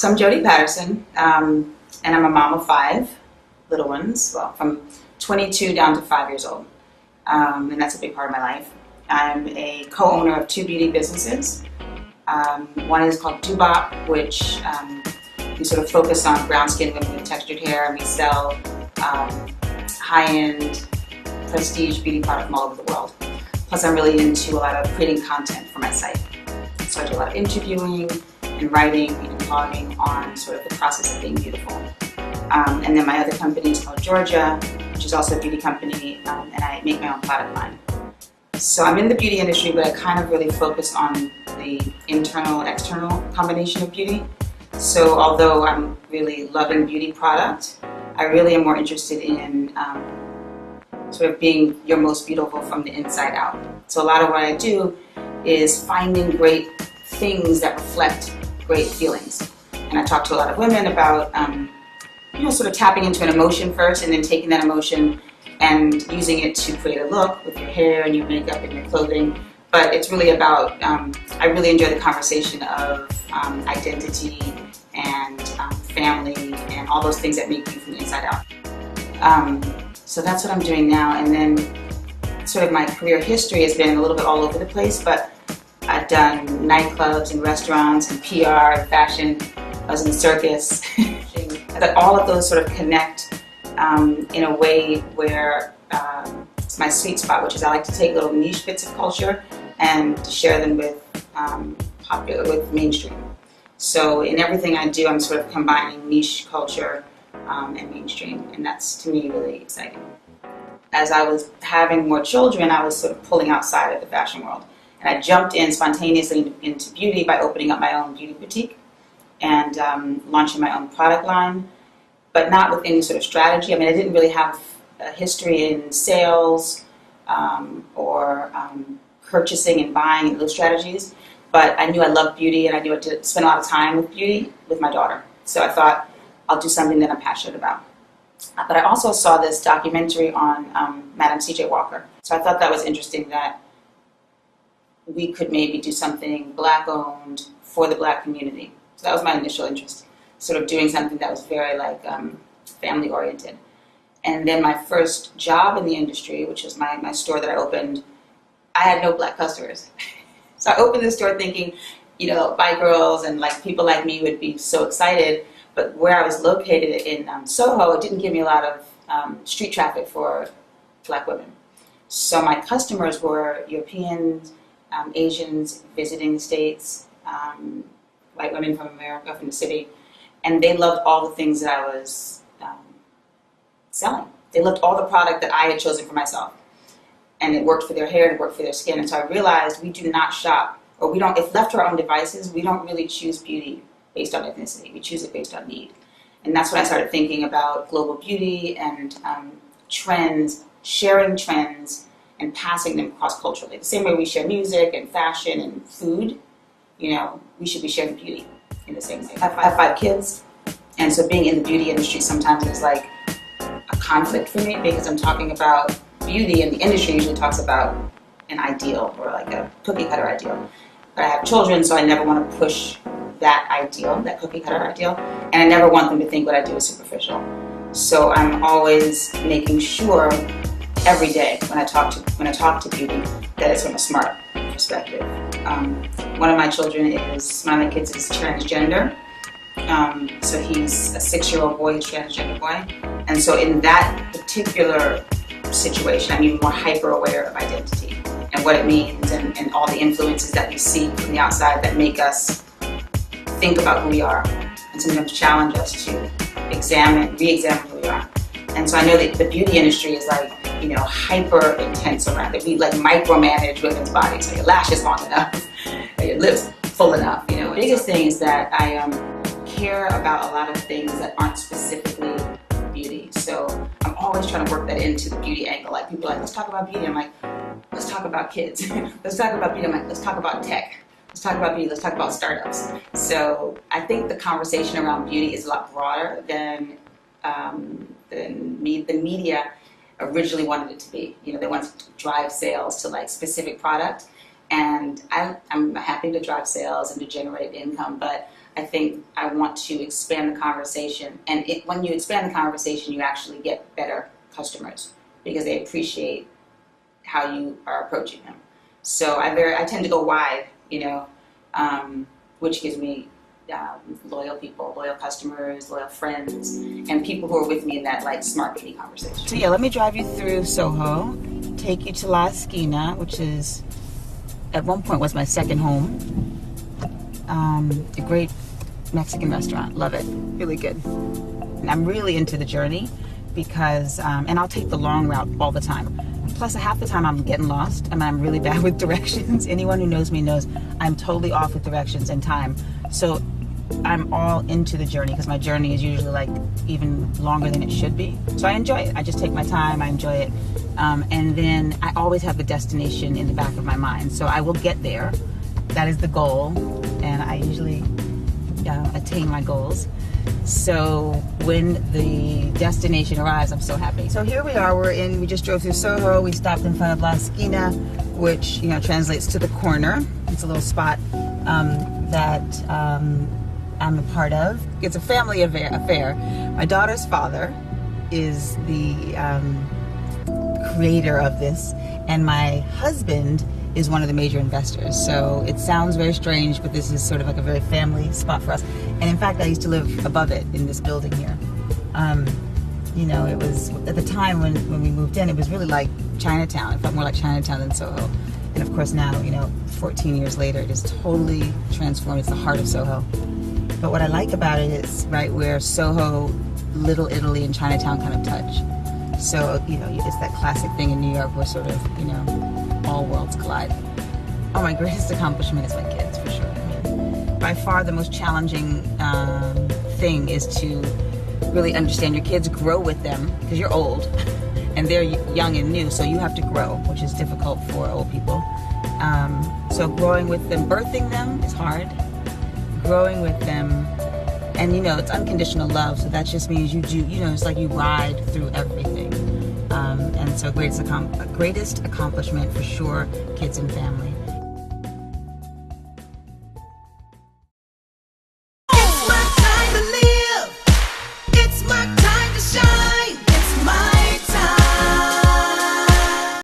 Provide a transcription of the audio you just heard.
So I'm Jody Patterson, and I'm a mom of 5 little ones, well, from 22 down to 5 years old, and that's a big part of my life. I'm a co-owner of 2 beauty businesses. One is called Dubop, which we sort of focus on brown skin women with textured hair, and we sell high-end prestige beauty products from all over the world. Plus, I'm really into a lot of creating content for my site. So I do a lot of interviewing and writing and blogging on sort of the process of being beautiful. And then my other company is called Georgia, which is also a beauty company, and I make my own product line. So I'm in the beauty industry, but I kind of really focus on the internal and external combination of beauty. So although I'm really loving beauty product, I really am more interested in sort of being your most beautiful from the inside out. So a lot of what I do is finding great things that reflect great feelings. And I talk to a lot of women about sort of tapping into an emotion first and then taking that emotion and using it to create a look with your hair and your makeup and your clothing. But it's really about, I really enjoy the conversation of identity and family and all those things that make you from the inside out. So that's what I'm doing now. And then sort of my career history has been a little bit all over the place, but I've done nightclubs and restaurants and PR and fashion. I was in the circus. But all of those sort of connect in a way where it's my sweet spot, which is I like to take little niche bits of culture and share them with mainstream. So in everything I do, I'm sort of combining niche culture and mainstream, and that's, to me, really exciting. As I was having more children, I was sort of pulling outside of the fashion world. And I jumped in spontaneously into beauty by opening up my own beauty boutique and launching my own product line, but not with any sort of strategy. I mean, I didn't really have a history in sales or purchasing and buying and those strategies, but I knew I loved beauty and I knew I did spend a lot of time with beauty with my daughter. So I thought, I'll do something that I'm passionate about. But I also saw this documentary on Madam C.J. Walker. So I thought that was interesting that we could maybe do something Black-owned for the Black community. So that was my initial interest, sort of doing something that was very family-oriented. And then my first job in the industry, which was my store that I opened, I had no Black customers. So I opened the store thinking, white girls and people like me would be so excited. But where I was located in Soho, it didn't give me a lot of street traffic for Black women. So my customers were Europeans, Asians visiting the States, white women from America, from the city, and they loved all the things that I was selling. They loved all the product that I had chosen for myself, and it worked for their hair, and it worked for their skin. And so I realized we do not shop, or we don't. If left to our own devices, we don't really choose beauty based on ethnicity. We choose it based on need, and that's when I started thinking about global beauty and trends, sharing trends, and passing them cross-culturally. The same way we share music and fashion and food, we should be sharing beauty in the same way. I have 5 kids, and so being in the beauty industry sometimes is like a conflict for me because I'm talking about beauty, and the industry usually talks about an ideal or like a cookie-cutter ideal. But I have children, so I never want to push that ideal, that cookie-cutter ideal, and I never want them to think what I do is superficial. So I'm always making sure every day when I talk to beauty that it's from a smart perspective. One of my children one of my kids is transgender. So he's a 6-year-old boy, he's a transgender boy. And so in that particular situation, I'm even more hyper aware of identity and what it means and all the influences that we see from the outside that make us think about who we are and sometimes challenge us to re-examine who we are. And so I know that the beauty industry is hyper intense around it. We micromanage women's bodies. So your lashes long enough, your lips full enough. The biggest thing is that I care about a lot of things that aren't specifically beauty. So I'm always trying to work that into the beauty angle. People are like, let's talk about beauty. I'm like, let's talk about kids. Let's talk about beauty. I'm like, let's talk about tech. Let's talk about beauty. Let's talk about startups. So I think the conversation around beauty is a lot broader than the media originally wanted it to be. They wanted to drive sales to specific product, And I'm happy to drive sales and to generate income, but I think I want to expand the conversation. And when you expand the conversation, you actually get better customers because they appreciate how you are approaching them. So I tend to go wide, which gives me loyal people, loyal customers, loyal friends, and people who are with me in that like smart baby conversation. So yeah, let me drive you through Soho, take you to La Esquina, which is at one point was my second home. A great Mexican restaurant, love it, really good. And I'm really into the journey because, and I'll take the long route all the time. Plus, half the time I'm getting lost and I'm really bad with directions. Anyone who knows me knows I'm totally off with directions and time. So I'm all into the journey because my journey is usually like even longer than it should be. So I enjoy it. I just take my time. I enjoy it. And then I always have the destination in the back of my mind. So I will get there. That is the goal. And I usually attain my goals. So when the destination arrives, I'm so happy. So here we are. We just drove through Soho. We stopped in front of La Esquina, which translates to the corner. It's a little spot that I'm a part of. It's a family affair. My daughter's father is the creator of this, and my husband is one of the major investors. So it sounds very strange, but this is sort of like a very family spot for us. And in fact, I used to live above it in this building here. It was at the time when we moved in, it was really like Chinatown. It felt more like Chinatown than Soho. And of course now, 14 years later, it is totally transformed. It's the heart of Soho. But what I like about it is right where Soho, Little Italy, and Chinatown kind of touch. So, it's that classic thing in New York where sort of, all worlds collide. Oh, my greatest accomplishment is my kids, for sure. I mean, by far the most challenging thing is to really understand your kids, grow with them, because you're old, and they're young and new, so you have to grow, which is difficult for old people. So growing with them, birthing them is hard. Growing with them, and it's unconditional love, so that just means you do, it's like you ride through everything. And so greatest accomplishment for sure, kids and family.